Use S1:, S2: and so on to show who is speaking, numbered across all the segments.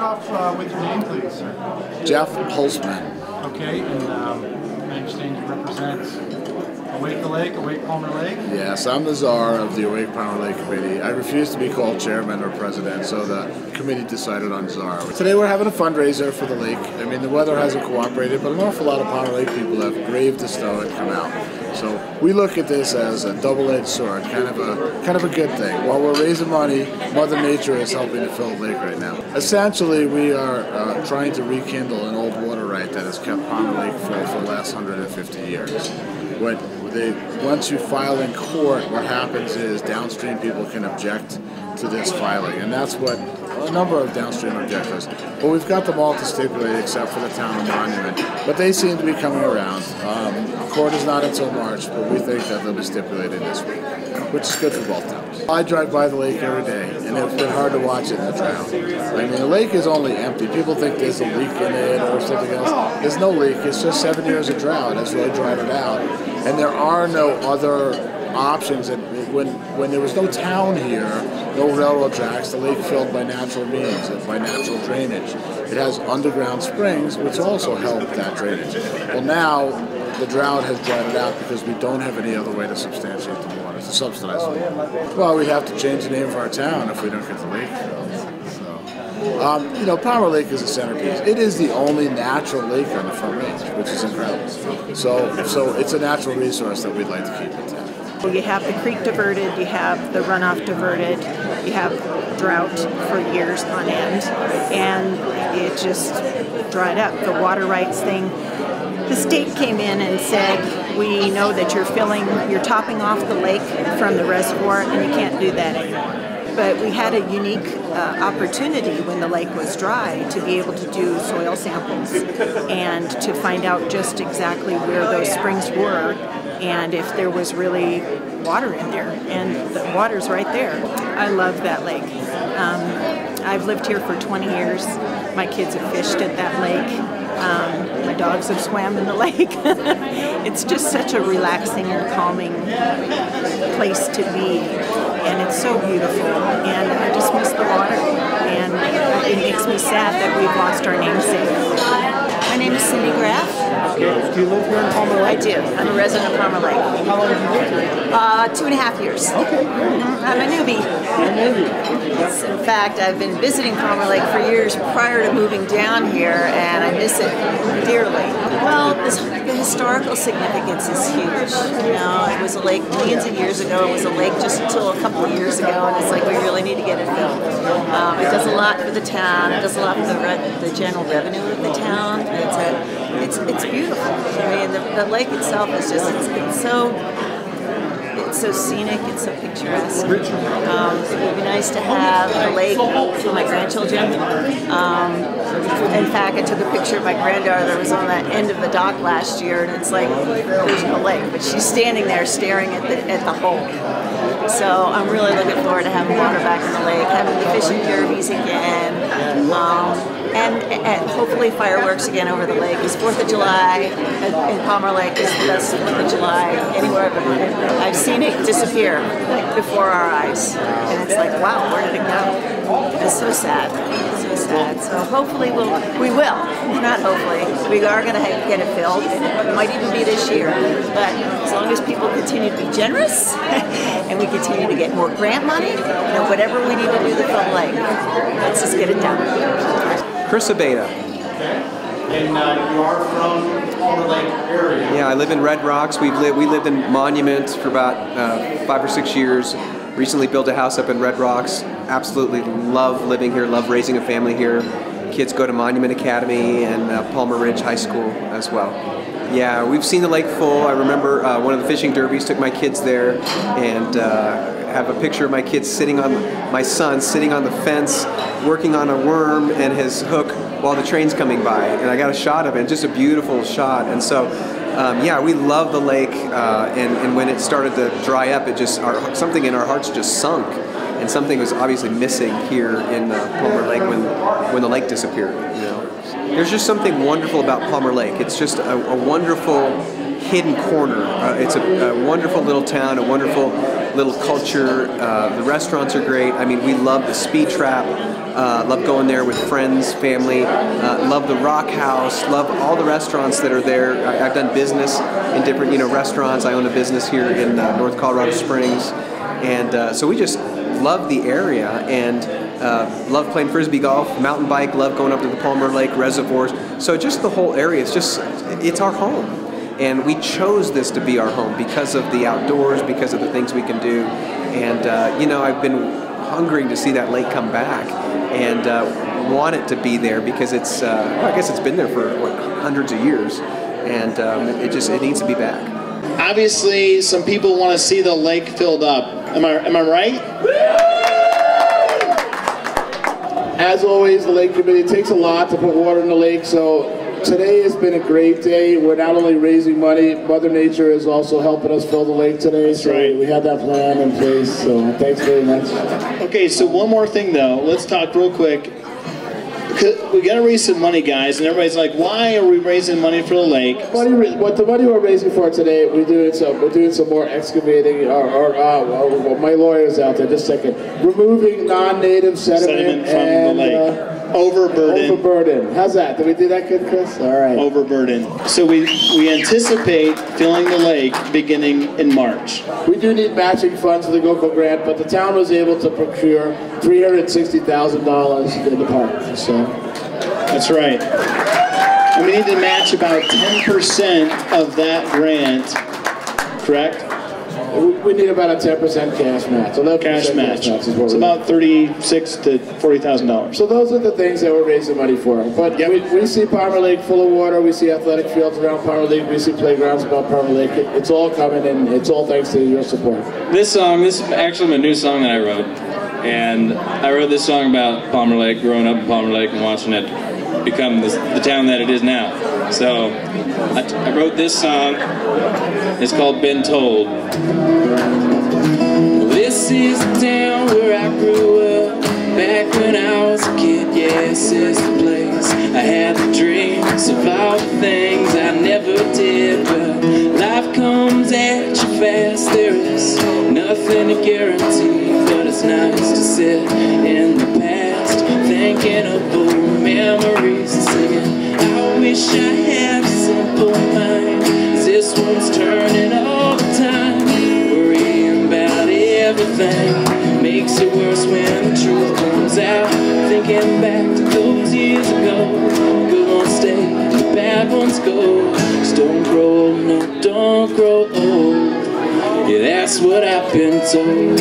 S1: off with your name, please, sir.
S2: Jeff Holzman.
S1: Okay, and I understand you represent Awake the Lake, Awake Palmer Lake?
S2: Yes, I'm the czar of the Awake Palmer Lake Committee. I refuse to be called chairman or president, so the committee decided on czar. Today we're having a fundraiser for the lake. I mean, the weather hasn't cooperated, but an awful lot of Palmer Lake people have braved the snow and come out. So we look at this as a double-edged sword, kind of a good thing. While we're raising money, Mother Nature is helping to fill the lake right now. Essentially, we are trying to rekindle an old water right that has kept Palmer Lake full for the last 150 years. Once you file in court, what happens is downstream people can object to this filing, and that's what a number of downstream objectors. But we've got them all to stipulate except for the town of Monument. But they seem to be coming around. Court is not until March, but we think that they'll be stipulated this week, which is good for both towns. I drive by the lake every day, and it's been hard to watch it in the drought. I mean, the lake is only empty. People think there's a leak in it or something else. There's no leak. It's just 7 years of drought has really dried it out. And there are no other options. And when there was no town here, no railroad tracks, the lake filled by natural means, by natural drainage. It has underground springs, which also help that drainage. Well, now the drought has dried it out because we don't have any other way to substantiate the water, to subsidize the water. Well, we have to change the name of our town if we don't get the lake filled. You know, Palmer Lake is a centerpiece. It is the only natural lake on the Front Range, which is incredible. So it's a natural resource that we'd like to keep intact.
S3: You have the creek diverted, you have the runoff diverted, you have drought for years on end, and it just dried up. The water rights thing, the state came in and said, we know that you're topping off the lake from the reservoir and you can't do that anymore. But we had a unique opportunity when the lake was dry to be able to do soil samples and to find out just exactly where those springs were and if there was really water in there. And the water's right there. I love that lake. I've lived here for 20 years. My kids have fished at that lake. My dogs have swam in the lake. It's just such a relaxing and calming place to be, and it's so beautiful, and I just miss the water, and it makes me sad that we've lost our namesake.
S4: My name is Cindy Graff.
S1: Okay. Do you live here in Palmer Lake?
S4: I do. I'm a resident of Palmer Lake.
S1: How long have you lived here?
S4: 2.5 years.
S1: Okay.
S4: I'm a newbie. In fact, I've been visiting Palmer Lake for years prior to moving down here, and I miss it dearly. Well, the historical significance is huge. You know, it was a lake millions of years ago. It was a lake just until a couple of years ago, and it's like we really need to get it filled. It does a lot for the town. It does a lot for the general revenue of the town. It's beautiful. I mean, the lake itself is just it's so scenic, it's so picturesque. It would be nice to have a lake for my grandchildren. In fact, I took a picture of my granddaughter that was on that end of the dock last year, and it's like there's no lake, but she's standing there staring at the hole. So I'm really looking forward to having water back in the lake, having the fishing derbies again, and hopefully fireworks again over the lake. Because 4th of July in Palmer Lake is the best 4th of July anywhere. I've seen it disappear like before our eyes, and it's like, wow, where did it go? It's so sad. So sad. So hopefully we will. Not hopefully. We are going to get it filled. It might even be this year. But as long as people continue to be generous and we continue to get more grant money, whatever we need to do to fill the lake, let's just get it done.
S5: Chris Abeta.
S1: And you are from Palmer Lake area.
S5: Yeah, I live in Red Rocks. We lived in Monument for about 5 or 6 years. Recently built a house up in Red Rocks. Absolutely love living here, love raising a family here. Kids go to Monument Academy and Palmer Ridge High School as well. Yeah, we've seen the lake full. I remember one of the fishing derbies, took my kids there, and have a picture of my son sitting on the fence, working on a worm and his hook while the train's coming by. And I got a shot of it, just a beautiful shot. And so, yeah, we love the lake, and when it started to dry up, something in our hearts just sunk. And something was obviously missing here in Palmer Lake when the lake disappeared. There's just something wonderful about Palmer Lake. It's just a wonderful hidden corner. It's a wonderful little town, a wonderful little culture. The restaurants are great. I mean, we love the Speed Trap. Love going there with friends, family. Love the Rock House. Love all the restaurants that are there. I've done business in different, restaurants. I own a business here in North Colorado Springs, and so we just love the area and love playing frisbee golf, mountain bike. Love going up to the Palmer Lake reservoirs. So just the whole area. It's our home, and we chose this to be our home because of the outdoors, because of the things we can do, and I've been hungering to see that lake come back, and want it to be there because it's I guess it's been there for hundreds of years, and it needs to be back.
S6: Obviously, some people want to see the lake filled up. Am I right?
S2: As always, the Lake Committee takes a lot to put water in the lake, so today has been a great day. We're not only raising money, Mother Nature is also helping us fill the lake today, so
S6: right.
S2: We had that plan in place, so thanks very much.
S6: Okay, so one more thing though, let's talk real quick. We gotta raise some money, guys, and everybody's like, why are we raising money for the lake?
S2: What the money we're raising for today, we're doing some more excavating, my lawyer's out there, just a second. Removing non-native sediment
S6: from
S2: and,
S6: the lake. Overburden.
S2: How's that? Did we do that good, Chris? All right.
S6: Overburden. So we anticipate filling the lake beginning in March.
S2: We do need matching funds for the GOCO grant, but the town was able to procure $360,000 in the park. So
S6: that's right. And we need to match about 10% of that grant, correct?
S2: We need about a 10% cash match.
S6: Cash match. It's about $36,000 to $40,000.
S2: So those are the things that we're raising money for. But we see Palmer Lake full of water. We see athletic fields around Palmer Lake. We see playgrounds around Palmer Lake. It's all coming, and it's all thanks to your support.
S7: This is actually my new song that I wrote. And I wrote this song about Palmer Lake, growing up in Palmer Lake and watching it become the town that it is now. So I wrote this song. It's called Been Told. This is the town where I grew up back when I was a kid. Yes, it's the place I had the dreams of all the things I never did. But life comes at you fast. There is nothing to guarantee, but it's nice to sit in the past thinking of old memories and singing, I wish I had a simple mind. This one's turning all the time, worrying about everything. Makes it worse when the truth comes out. Thinking back to those years ago, the good ones stay, the bad ones go. Just don't grow old, no, don't grow old. Yeah, that's what I've been told.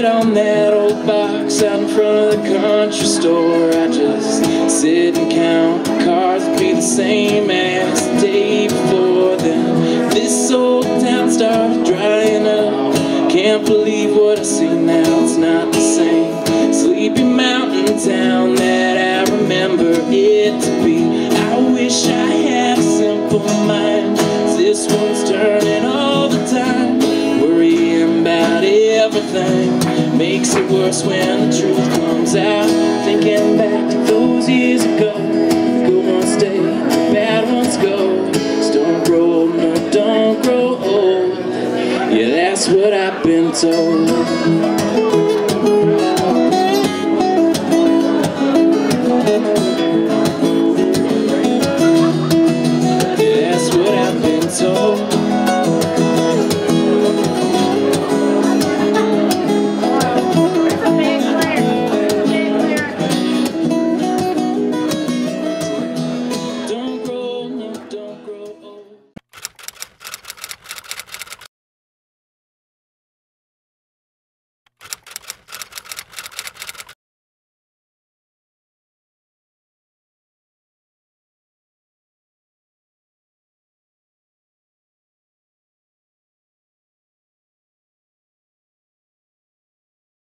S7: On that old box out in front of the country store, I just sit and count the cars that be the same as the day before. Then this old town started drying up. Can't believe what I see now, it's not the same sleepy mountain town that I remember it to be. I wish I had a simple mind. This one's turning all the time, worrying about everything. Makes it worse when the truth comes out. Thinking back to those years ago, the good ones stay, the bad ones go. Just don't grow old, no, don't grow old. Yeah, that's what I've been told.